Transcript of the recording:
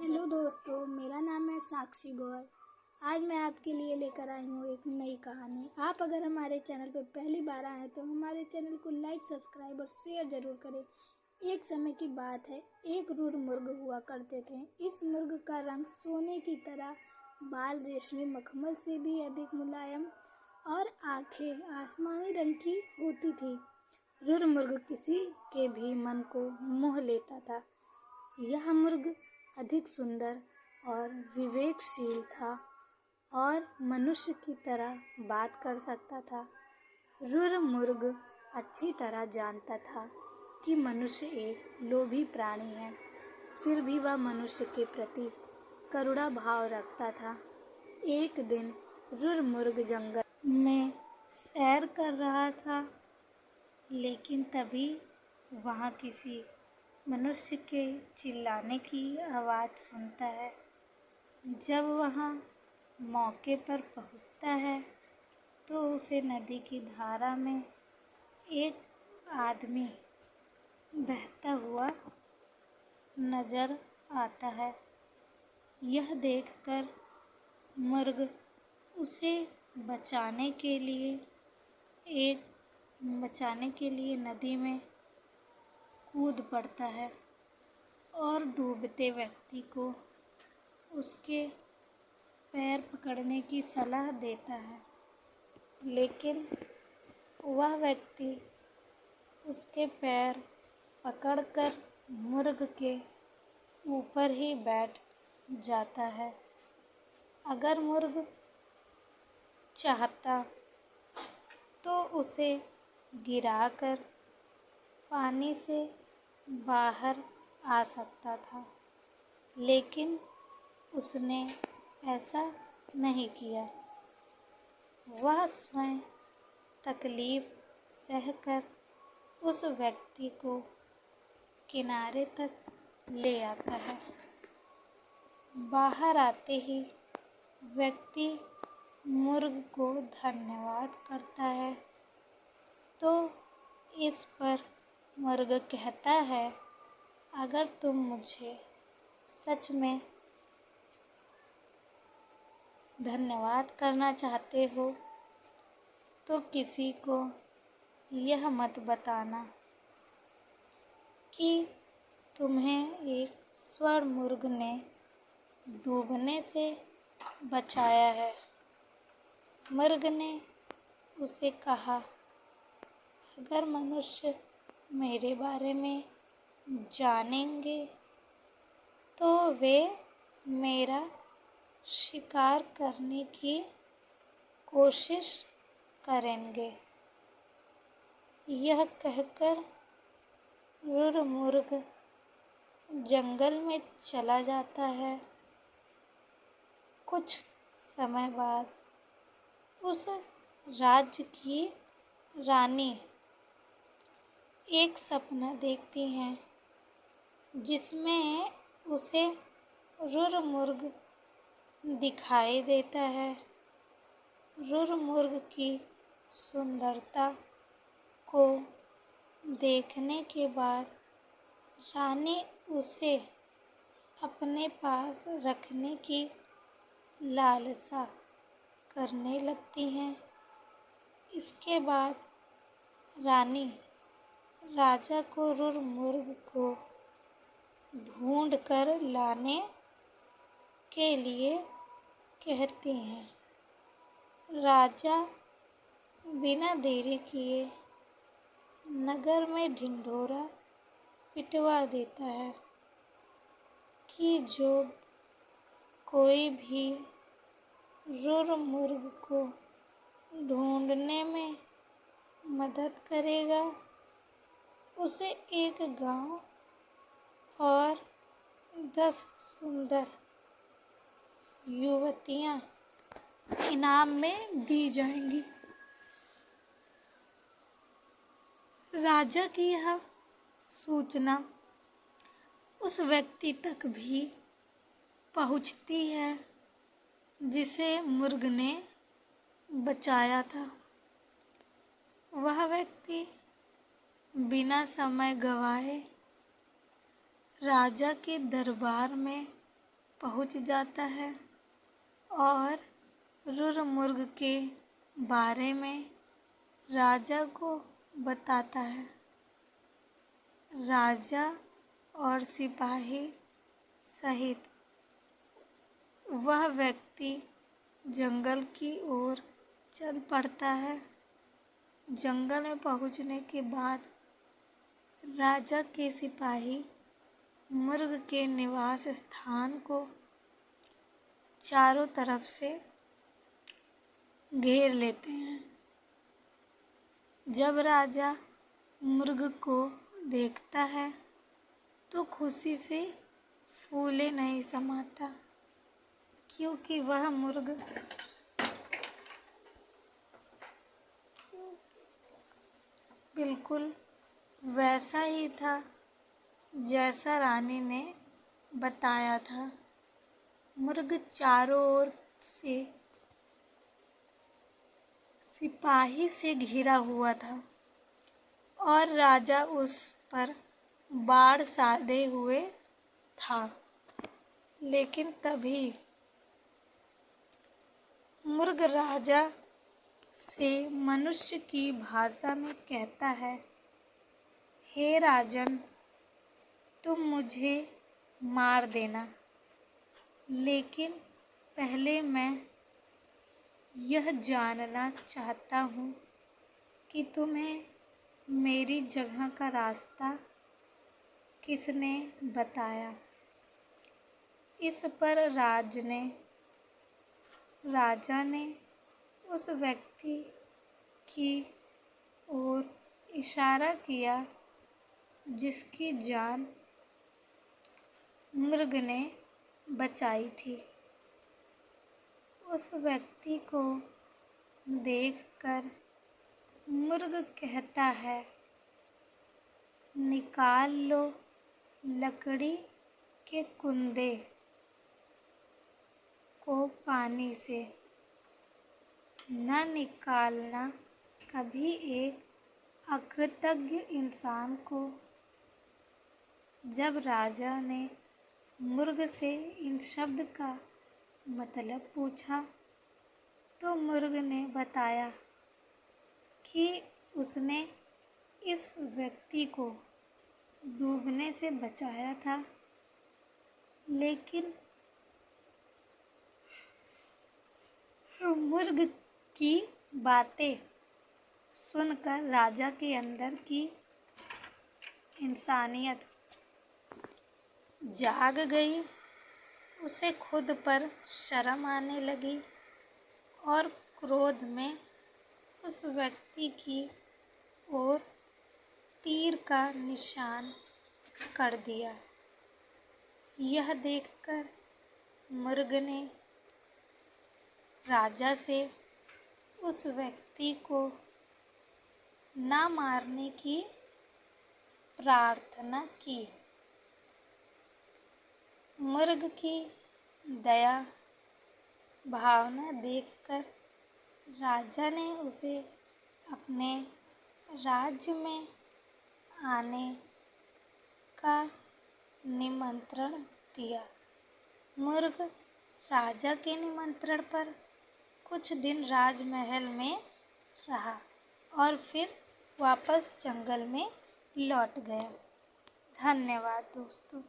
Hello दोस्तों, मेरा नाम है साक्षी गौर। आज मैं आपके लिए लेकर आई हूँ एक नई कहानी। आप अगर हमारे चैनल पर पहली बार आए तो हमारे चैनल को लाइक, सब्सक्राइब और शेयर ज़रूर करें। एक समय की बात है, एक रुर मुर्ग हुआ करते थे। इस मुर्ग का रंग सोने की तरह, बाल रेशमी मखमल से भी अधिक मुलायम और आंखें आसमानी रंग की होती थी। रुर मुर्ग किसी के भी मन को मोह लेता था। यह मुर्ग अधिक सुंदर और विवेकशील था और मनुष्य की तरह बात कर सकता था। रुर मुर्ग अच्छी तरह जानता था कि मनुष्य एक लोभी प्राणी है, फिर भी वह मनुष्य के प्रति करुणा भाव रखता था। एक दिन रुर मुर्ग जंगल में सैर कर रहा था, लेकिन तभी वहाँ किसी मनुष्य के चिल्लाने की आवाज़ सुनता है। जब वहाँ मौके पर पहुँचता है तो उसे नदी की धारा में एक आदमी बहता हुआ नजर आता है। यह देखकर मुर्ग उसे बचाने के लिए नदी में कूद पड़ता है और डूबते व्यक्ति को उसके पैर पकड़ने की सलाह देता है, लेकिन वह व्यक्ति उसके पैर पकड़कर मुर्ग के ऊपर ही बैठ जाता है। अगर मुर्ग चाहता तो उसे गिराकर पानी से बाहर आ सकता था, लेकिन उसने ऐसा नहीं किया। वह स्वयं तकलीफ सहकर उस व्यक्ति को किनारे तक ले आता है। बाहर आते ही व्यक्ति मुर्ग को धन्यवाद करता है, तो इस पर मुर्ग कहता है, अगर तुम मुझे सच में धन्यवाद करना चाहते हो तो किसी को यह मत बताना कि तुम्हें एक स्वर्ण मुर्ग ने डूबने से बचाया है। मुर्ग ने उसे कहा, अगर मनुष्य मेरे बारे में जानेंगे तो वे मेरा शिकार करने की कोशिश करेंगे। यह कहकर रुर मुर्ग जंगल में चला जाता है। कुछ समय बाद उस राज्य की रानी एक सपना देखती हैं, जिसमें उसे रुर मुर्ग दिखाई देता है। रुर मुर्ग की सुंदरता को देखने के बाद रानी उसे अपने पास रखने की लालसा करने लगती हैं। इसके बाद रानी राजा को रुर मुर्ग को ढूंढ कर लाने के लिए कहती हैं। राजा बिना देरी किए नगर में ढिंढोरा पिटवा देता है कि जो कोई भी रुर मुर्ग को ढूंढने में मदद करेगा उसे एक गांव और 10 सुंदर युवतियां इनाम में दी जाएंगी। राजा की यह सूचना उस व्यक्ति तक भी पहुंचती है जिसे मुर्ग ने बचाया था। वह व्यक्ति बिना समय गवाए राजा के दरबार में पहुंच जाता है और रुरमुर्ग के बारे में राजा को बताता है। राजा और सिपाही सहित वह व्यक्ति जंगल की ओर चल पड़ता है। जंगल में पहुंचने के बाद राजा के सिपाही मुर्ग के निवास स्थान को चारों तरफ से घेर लेते हैं। जब राजा मुर्ग को देखता है तो खुशी से फूले नहीं समाता, क्योंकि वह मुर्ग बिल्कुल वैसा ही था जैसा रानी ने बताया था। मुर्ग चारों ओर से सिपाही से घिरा हुआ था और राजा उस पर बाढ़ साधे हुए था। लेकिन तभी मुर्ग राजा से मनुष्य की भाषा में कहता है, हे राजन, तुम मुझे मार देना, लेकिन पहले मैं यह जानना चाहता हूँ कि तुम्हें मेरी जगह का रास्ता किसने बताया। इस पर राजा ने उस व्यक्ति की ओर इशारा किया जिसकी जान मुर्ग ने बचाई थी। उस व्यक्ति को देखकर मुर्ग कहता है, निकाल लो लकड़ी के कुंदे को पानी से। न निकालना कभी एक अकृतज्ञ इंसान को। जब राजा ने मुर्ग से इन शब्द का मतलब पूछा तो मुर्ग ने बताया कि उसने इस व्यक्ति को डूबने से बचाया था, लेकिन मुर्ग की बातें सुनकर राजा के अंदर की इंसानियत जाग गई। उसे खुद पर शर्म आने लगी और क्रोध में उस व्यक्ति की ओर तीर का निशान कर दिया। यह देखकर मुर्ग ने राजा से उस व्यक्ति को न मारने की प्रार्थना की। मुर्ग की दया भावना देखकर राजा ने उसे अपने राज्य में आने का निमंत्रण दिया। मुर्ग राजा के निमंत्रण पर कुछ दिन राजमहल में रहा और फिर वापस जंगल में लौट गया। धन्यवाद दोस्तों।